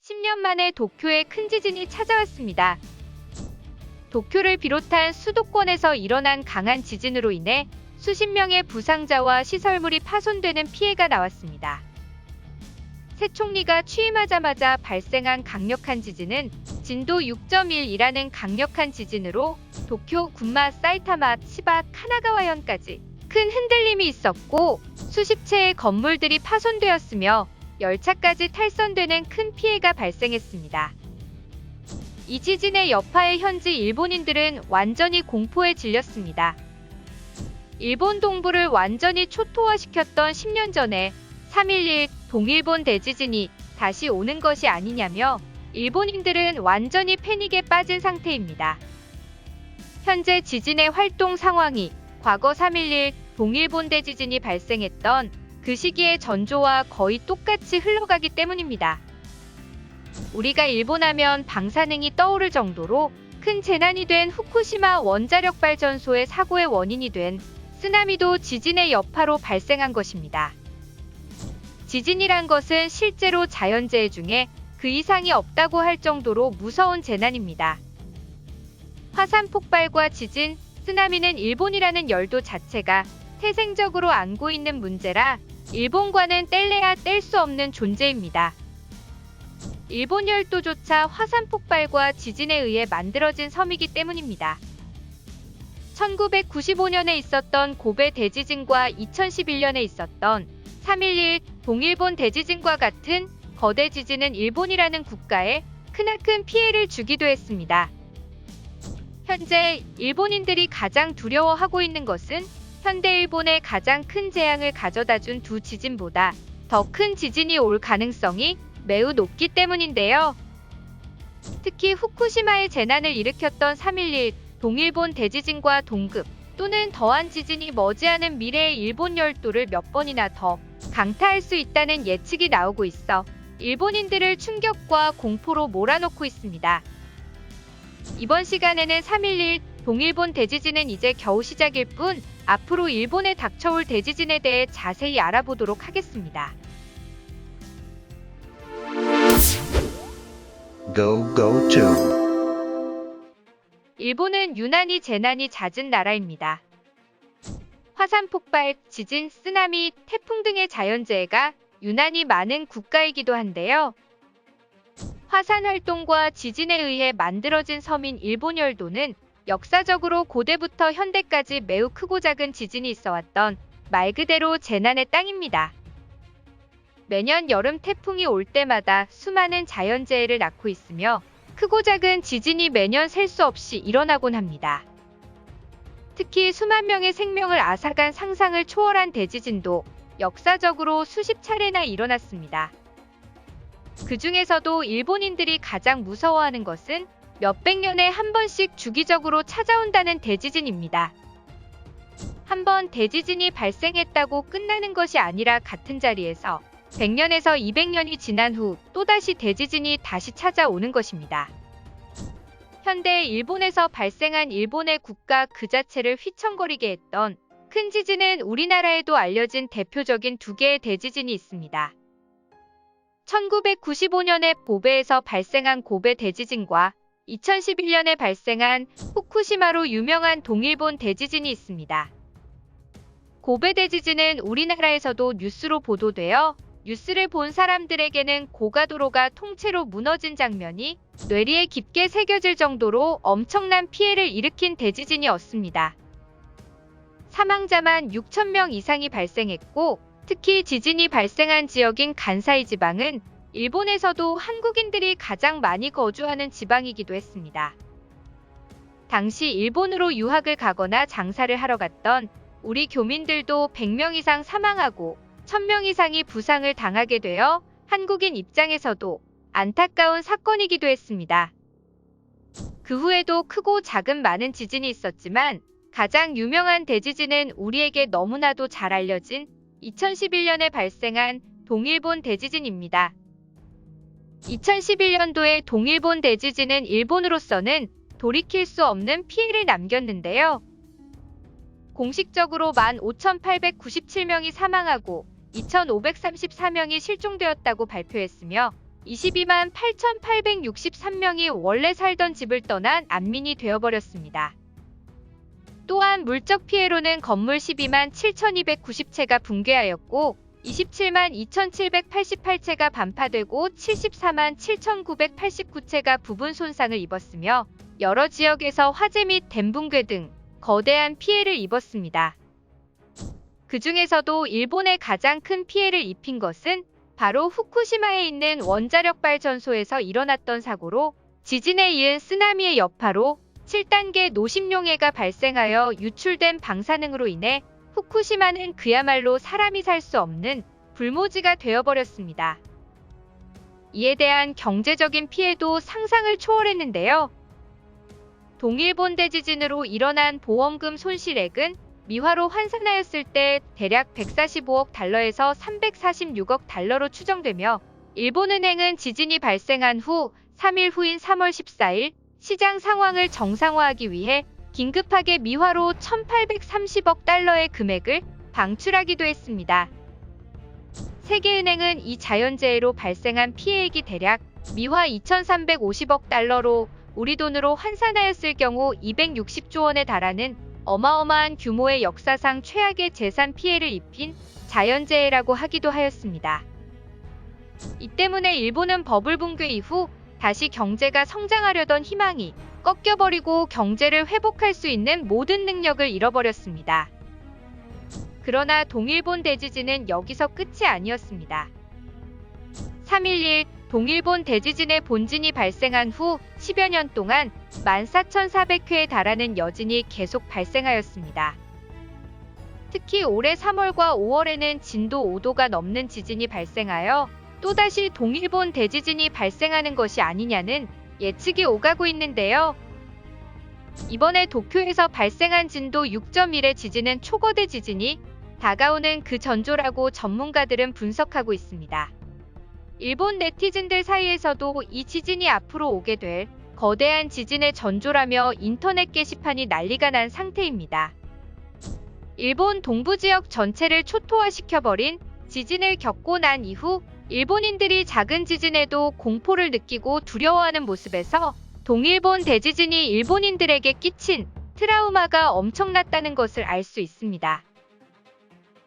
10년 만에 도쿄에 큰 지진이 찾아왔습니다. 도쿄를 비롯한 수도권에서 일어난 강한 지진으로 인해 수십 명의 부상자와 시설물이 파손되는 피해가 나왔습니다. 새 총리가 취임하자마자 발생한 강력한 지진은 진도 6.1이라는 강력한 지진으로 도쿄, 군마, 사이타마, 치바, 카나가와현까지 큰 흔들림이 있었고 수십 채의 건물들이 파손되었으며 열차까지 탈선되는 큰 피해가 발생했습니다. 이 지진의 여파에 현지 일본인들은 완전히 공포에 질렸습니다. 일본 동부를 완전히 초토화시켰던 10년 전에 3.11 동일본 대지진이 다시 오는 것이 아니냐며 일본인들은 완전히 패닉에 빠진 상태입니다. 현재 지진의 활동 상황이 과거 3.11 동일본 대지진이 발생했던 그 시기의 전조와 거의 똑같이 흘러가기 때문입니다. 우리가 일본하면 방사능이 떠오를 정도로 큰 재난이 된 후쿠시마 원자력 발전소의 사고의 원인이 된 쓰나미도 지진의 여파로 발생한 것입니다. 지진이란 것은 실제로 자연재해 중에 그 이상이 없다고 할 정도로 무서운 재난입니다. 화산 폭발과 지진, 쓰나미는 일본이라는 열도 자체가 태생적으로 안고 있는 문제라 일본과는 뗄래야 뗄 수 없는 존재입니다. 일본 열도조차 화산 폭발과 지진에 의해 만들어진 섬이기 때문입니다. 1995년에 있었던 고베 대지진과 2011년에 있었던 3.11 동일본 대지진과 같은 거대 지진은 일본이라는 국가에 크나큰 피해를 주기도 했습니다. 현재 일본인들이 가장 두려워하고 있는 것은 현대 일본에 가장 큰 재앙을 가져다준 두 지진보다 더 큰 지진이 올 가능성이 매우 높기 때문인데요. 특히 후쿠시마의 재난을 일으켰던 3.11 동일본 대지진과 동급 또는 더한 지진이 머지않은 미래의 일본 열도를 몇 번이나 더 강타할 수 있다는 예측이 나오고 있어 일본인들을 충격과 공포로 몰아넣고 있습니다. 이번 시간에는 3.11 동일본 대지진은 이제 겨우 시작일 뿐 앞으로 일본에 닥쳐올 대지진에 대해 자세히 알아보도록 하겠습니다. Go to. 일본은 유난히 재난이 잦은 나라입니다. 화산 폭발, 지진, 쓰나미, 태풍 등의 자연재해가 유난히 많은 국가이기도 한데요. 화산 활동과 지진에 의해 만들어진 섬인 일본 열도는 역사적으로 고대부터 현대까지 매우 크고 작은 지진이 있어왔던 말 그대로 재난의 땅입니다. 매년 여름 태풍이 올 때마다 수많은 자연재해를 낳고 있으며 크고 작은 지진이 매년 셀 수 없이 일어나곤 합니다. 특히 수만 명의 생명을 앗아간 상상을 초월한 대지진도 역사적으로 수십 차례나 일어났습니다. 그 중에서도 일본인들이 가장 무서워하는 것은 몇백 년에 한 번씩 주기적으로 찾아온다는 대지진입니다. 한 번 대지진이 발생했다고 끝나는 것이 아니라 같은 자리에서 100년에서 200년이 지난 후 또다시 대지진이 다시 찾아오는 것입니다. 현대 일본에서 발생한 일본의 국가 그 자체를 휘청거리게 했던 큰 지진은 우리나라에도 알려진 대표적인 두 개의 대지진이 있습니다. 1995년에 고베에서 발생한 고베 대지진과 2011년에 발생한 후쿠시마로 유명한 동일본 대지진이 있습니다. 고베 대지진은 우리나라에서도 뉴스로 보도되어 뉴스를 본 사람들에게는 고가도로가 통째로 무너진 장면이 뇌리에 깊게 새겨질 정도로 엄청난 피해를 일으킨 대지진이었습니다. 사망자만 6,000명 이상이 발생했고 특히 지진이 발생한 지역인 간사이 지방은 일본에서도 한국인들이 가장 많이 거주하는 지방이기도 했습니다. 당시 일본으로 유학을 가거나 장사를 하러 갔던 우리 교민들도 100명 이상 사망하고 1,000명 이상이 부상을 당하게 되어 한국인 입장에서도 안타까운 사건이기도 했습니다. 그 후에도 크고 작은 많은 지진이 있었지만 가장 유명한 대지진은 우리에게 너무나도 잘 알려진 2011년에 발생한 동일본 대지진입니다. 2011년도의 동일본 대지진은 일본으로서는 돌이킬 수 없는 피해를 남겼는데요. 공식적으로 15,897명이 사망하고 2,534명이 실종되었다고 발표했으며 22만 8,863명이 원래 살던 집을 떠난 난민이 되어버렸습니다. 또한 물적 피해로는 건물 12만 7,290채가 붕괴하였고 27만 2,788채가 반파되고 74만 7,989채가 부분 손상을 입었으며 여러 지역에서 화재 및 댐 붕괴 등 거대한 피해를 입었습니다. 그 중에서도 일본에 가장 큰 피해를 입힌 것은 바로 후쿠시마에 있는 원자력 발전소에서 일어났던 사고로 지진에 이은 쓰나미의 여파로 7단계 노심룡해가 발생하여 유출된 방사능으로 인해 후쿠시마는 그야말로 사람이 살 수 없는 불모지가 되어버렸습니다. 이에 대한 경제적인 피해도 상상을 초월했는데요. 동일본 대지진으로 일어난 보험금 손실액은 미화로 환산하였을 때 대략 145억 달러에서 346억 달러로 추정되며 일본은행은 지진이 발생한 후 3일 후인 3월 14일 시장 상황을 정상화하기 위해 긴급하게 미화로 1,830억 달러의 금액을 방출하기도 했습니다. 세계은행은 이 자연재해로 발생한 피해액이 대략 미화 2,350억 달러로 우리 돈으로 환산하였을 경우 260조 원에 달하는 어마어마한 규모의 역사상 최악의 재산 피해를 입힌 자연재해라고 하기도 하였습니다. 이 때문에 일본은 버블 붕괴 이후 다시 경제가 성장하려던 희망이 꺾여버리고 경제를 회복할 수 있는 모든 능력을 잃어버렸습니다. 그러나 동일본 대지진은 여기서 끝이 아니었습니다. 3.11 동일본 대지진의 본진이 발생한 후 10여 년 동안 14,400회에 달하는 여진이 계속 발생하였습니다. 특히 올해 3월과 5월에는 진도 5도가 넘는 지진이 발생하여 또다시 동일본 대지진이 발생하는 것이 아니냐는 예측이 오가고 있는데요. 이번에 도쿄에서 발생한 진도 6.1의 지진은 초거대 지진이 다가오는 그 전조라고 전문가들은 분석하고 있습니다. 일본 네티즌들 사이에서도 이 지진이 앞으로 오게 될 거대한 지진의 전조라며 인터넷 게시판이 난리가 난 상태입니다. 일본 동부 지역 전체를 초토화시켜버린 지진을 겪고 난 이후 일본인들이 작은 지진에도 공포를 느끼고 두려워하는 모습에서 동일본 대지진이 일본인들에게 끼친 트라우마가 엄청났다는 것을 알 수 있습니다.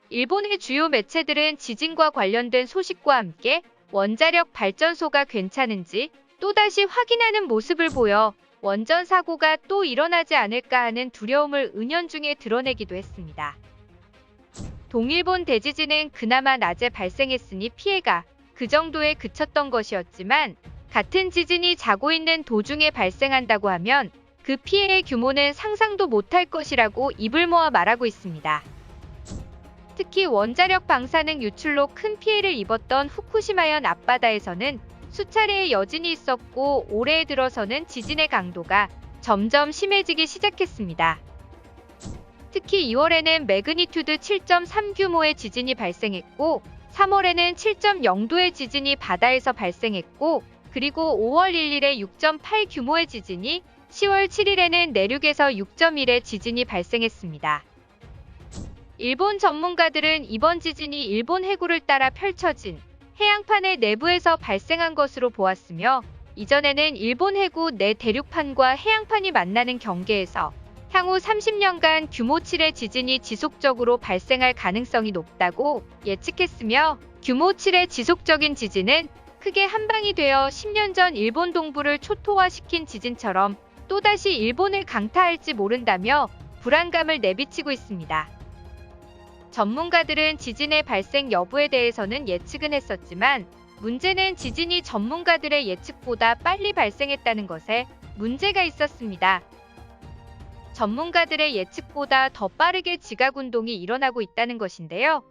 일본의 주요 매체들은 지진과 관련된 소식과 함께 원자력 발전소가 괜찮은지 또다시 확인하는 모습을 보여 원전 사고가 또 일어나지 않을까 하는 두려움을 은연중에 드러내기도 했습니다. 동일본 대지진은 그나마 낮에 발생했으니 피해가 그 정도에 그쳤던 것이었지만 같은 지진이 자고 있는 도중에 발생한다고 하면 그 피해의 규모는 상상도 못할 것이라고 입을 모아 말하고 있습니다. 특히 원자력 방사능 유출로 큰 피해를 입었던 후쿠시마현 앞바다에서는 수차례의 여진이 있었고 올해 들어서는 지진의 강도가 점점 심해지기 시작했습니다. 특히 2월에는 매그니튜드 7.3 규모의 지진이 발생했고 3월에는 7.0도의 지진이 바다에서 발생했고 그리고 5월 1일에 6.8 규모의 지진이 10월 7일에는 내륙에서 6.1의 지진이 발생했습니다. 일본 전문가들은 이번 지진이 일본 해구를 따라 펼쳐진 해양판의 내부에서 발생한 것으로 보았으며 이전에는 일본 해구 내 대륙판과 해양판이 만나는 경계에서 향후 30년간 규모 7의 지진이 지속적으로 발생할 가능성이 높다고 예측했으며 규모 7의 지속적인 지진은 크게 한방이 되어 10년 전 일본 동부를 초토화시킨 지진처럼 또다시 일본을 강타할지 모른다며 불안감을 내비치고 있습니다. 전문가들은 지진의 발생 여부에 대해서는 예측은 했었지만 문제는 지진이 전문가들의 예측보다 빨리 발생했다는 것에 문제가 있었습니다. 전문가들의 예측보다 더 빠르게 지각운동이 일어나고 있다는 것인데요.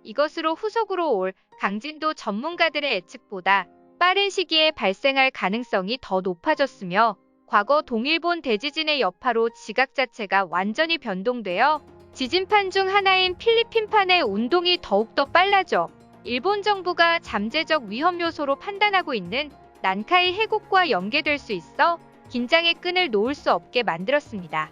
이것으로 후속으로 올 강진도 전문가들의 예측보다 빠른 시기에 발생할 가능성이 더 높아졌으며 과거 동일본 대지진의 여파로 지각 자체가 완전히 변동되어 지진판 중 하나인 필리핀판의 운동이 더욱더 빨라져 일본 정부가 잠재적 위험 요소로 판단하고 있는 난카이 해곡과 연계될 수 있어 긴장의 끈을 놓을 수 없게 만들었습니다.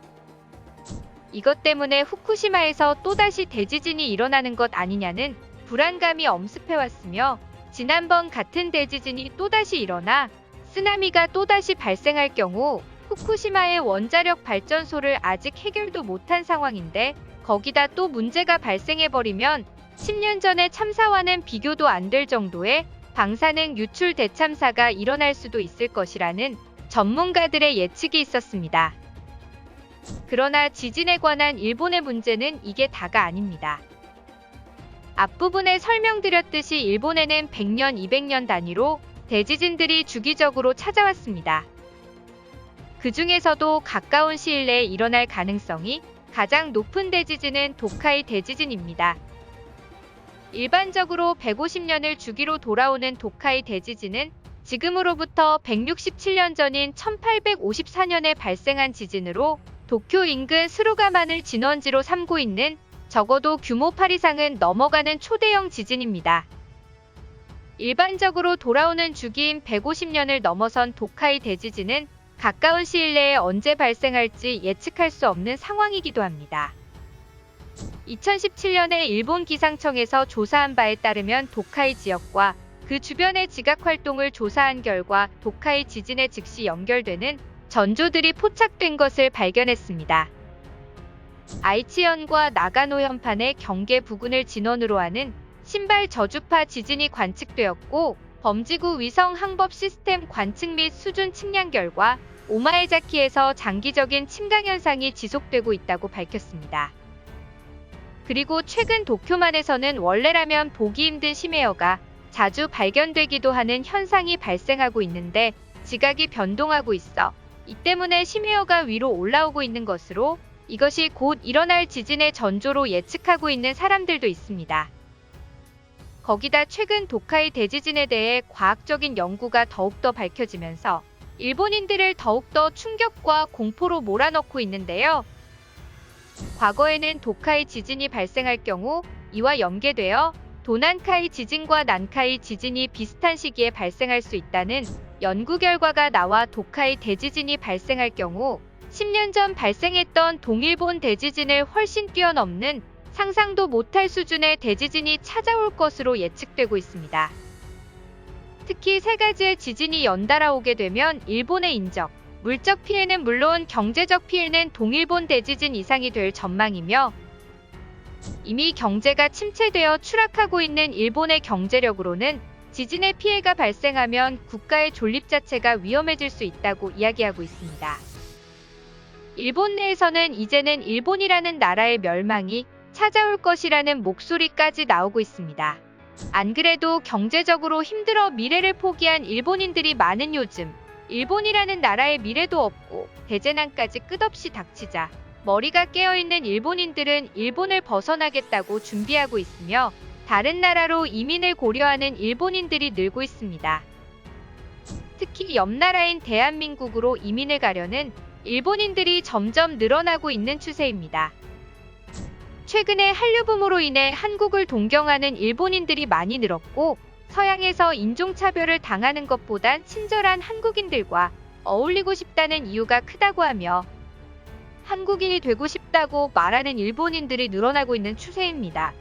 이것 때문에 후쿠시마에서 또다시 대지진이 일어나는 것 아니냐는 불안감이 엄습해왔으며 지난번 같은 대지진이 또다시 일어나 쓰나미가 또다시 발생할 경우 후쿠시마의 원자력 발전소를 아직 해결도 못한 상황인데 거기다 또 문제가 발생해버리면 10년 전의 참사와는 비교도 안 될 정도의 방사능 유출 대참사가 일어날 수도 있을 것이라는 전문가들의 예측이 있었습니다. 그러나 지진에 관한 일본의 문제는 이게 다가 아닙니다. 앞부분에 설명드렸듯이 일본에는 100년, 200년 단위로 대지진들이 주기적으로 찾아왔습니다. 그 중에서도 가까운 시일 내에 일어날 가능성이 가장 높은 대지진은 도카이 대지진입니다. 일반적으로 150년을 주기로 돌아오는 도카이 대지진은 지금으로부터 167년 전인 1854년에 발생한 지진으로 도쿄 인근 스루가만을 진원지로 삼고 있는 적어도 규모 8 이상은 넘어가는 초대형 지진입니다. 일반적으로 돌아오는 주기인 150년을 넘어선 도카이 대지진은 가까운 시일 내에 언제 발생할지 예측할 수 없는 상황이기도 합니다. 2017년에 일본 기상청에서 조사한 바에 따르면 도카이 지역과 그 주변의 지각 활동을 조사한 결과 도카이 지진에 즉시 연결되는 전조들이 포착된 것을 발견했습니다. 아이치현과 나가노 현판의 경계 부근을 진원으로 하는 신발 저주파 지진이 관측되었고 범지구 위성 항법 시스템 관측 및 수준 측량 결과 오마에자키에서 장기적인 침강 현상이 지속되고 있다고 밝혔습니다. 그리고 최근 도쿄만에서는 원래라면 보기 힘든 심해어가 자주 발견되기도 하는 현상이 발생하고 있는데 지각이 변동하고 있어 이 때문에 심해어가 위로 올라오고 있는 것으로 이것이 곧 일어날 지진의 전조로 예측하고 있는 사람들도 있습니다. 거기다 최근 도카이 대지진에 대해 과학적인 연구가 더욱더 밝혀지면서 일본인들을 더욱더 충격과 공포로 몰아넣고 있는데요. 과거에는 도카이 지진이 발생할 경우 이와 연계되어 도난카이 지진과 난카이 지진이 비슷한 시기에 발생할 수 있다는 연구 결과가 나와 도카이 대지진이 발생할 경우 10년 전 발생했던 동일본 대지진을 훨씬 뛰어넘는 상상도 못할 수준의 대지진이 찾아올 것으로 예측되고 있습니다. 특히 세 가지의 지진이 연달아 오게 되면 일본의 인적, 물적 피해는 물론 경제적 피해는 동일본 대지진 이상이 될 전망이며 이미 경제가 침체되어 추락하고 있는 일본의 경제력으로는 지진의 피해가 발생하면 국가의 존립 자체가 위험해질 수 있다고 이야기하고 있습니다. 일본 내에서는 이제는 일본이라는 나라의 멸망이 찾아올 것이라는 목소리까지 나오고 있습니다. 안 그래도 경제적으로 힘들어 미래를 포기한 일본인들이 많은 요즘 일본이라는 나라의 미래도 없고 대재난까지 끝없이 닥치자 머리가 깨어있는 일본인들은 일본을 벗어나겠다고 준비하고 있으며 다른 나라로 이민을 고려하는 일본인들이 늘고 있습니다. 특히 옆 나라인 대한민국으로 이민을 가려는 일본인들이 점점 늘어나고 있는 추세입니다. 최근에 한류붐으로 인해 한국을 동경하는 일본인들이 많이 늘었고 서양에서 인종차별을 당하는 것보단 친절한 한국인들과 어울리고 싶다는 이유가 크다고 하며 한국인이 되고 싶다고 말하는 일본인들이 늘어나고 있는 추세입니다.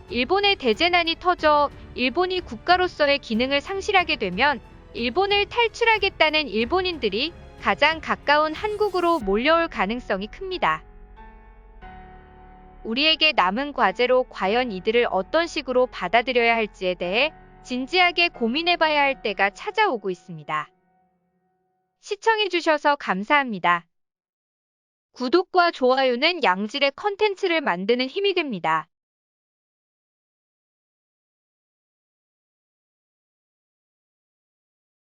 일본의 대재난이 터져 일본이 국가로서의 기능을 상실하게 되면 일본을 탈출하겠다는 일본인들이 가장 가까운 한국으로 몰려올 가능성이 큽니다. 우리에게 남은 과제로 과연 이들을 어떤 식으로 받아들여야 할지에 대해 진지하게 고민해봐야 할 때가 찾아오고 있습니다. 시청해주셔서 감사합니다. 구독과 좋아요는 양질의 컨텐츠를 만드는 힘이 됩니다.